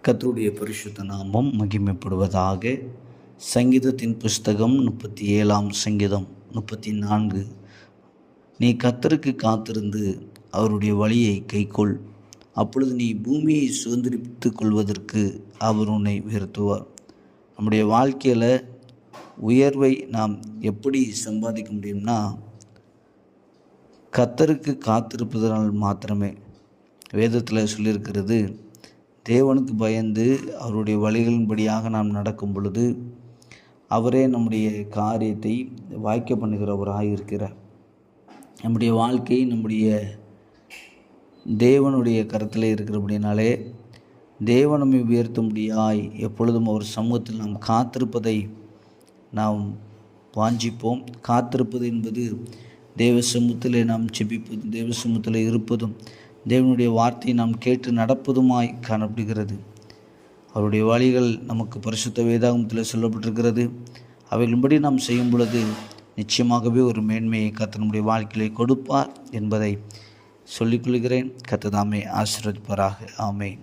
கர்த்தருடைய பரிசுத்த நாமம் மகிமைப்படுவதாக. சங்கீதத்தின் புஸ்தகம் 37ஆம் சங்கீதம் 34. நீ கர்த்தருக்கு காத்திருந்து அவருடைய வழியை கைக்கொள், அப்பொழுது நீ பூமியை சுதந்திரித்து கொள்வதற்கு அவர் உன்னை உயர்த்துவார். நம்முடைய வாழ்க்கையில் உயர்வை நாம் எப்படி சம்பாதிக்க முடியும்னா, கர்த்தருக்கு காத்திருப்பதனால் மாத்திரமே. வேதத்தில் சொல்லியிருக்கிறது, தேவனுக்கு பயந்து அவருடைய வழிகளின்படியாக நாம் நடக்கும் பொழுது அவரே நம்முடைய காரியத்தை வாய்க்க பண்ணுகிறவராக இருக்கிறார். நம்முடைய வாழ்க்கை நம்முடைய தேவனுடைய கருத்தில் இருக்கிறபடினாலே தேவன் நம்மை உயர்த்தும்படியாய் எப்பொழுதும் அவர் சமூகத்தில் நாம் காத்திருப்பதை நாம் வாஞ்சிப்போம். காத்திருப்பது என்பது தேவ சமூகத்திலே நாம் ஜெபிப்பதும், தேவ சமூகத்தில் இருப்பதும், தேவனுடைய வார்த்தையை நாம் கேட்டு நடப்பதுமாய் காணப்படுகிறது. அவருடைய வழிகள் நமக்கு பரிசுத்த வேதாகமத்தில் சொல்லப்பட்டிருக்கிறது. அவைகளின்படி நாம் செய்யும் பொழுது நிச்சயமாகவே ஒரு மேன்மையை கர்த்தர் நம்முடைய வாழ்க்கையிலே கொடுப்பார் என்பதை சொல்லிக்கொள்கிறேன். கர்த்தர் தாமே ஆசீர்வதிப்பாராக. ஆமென்.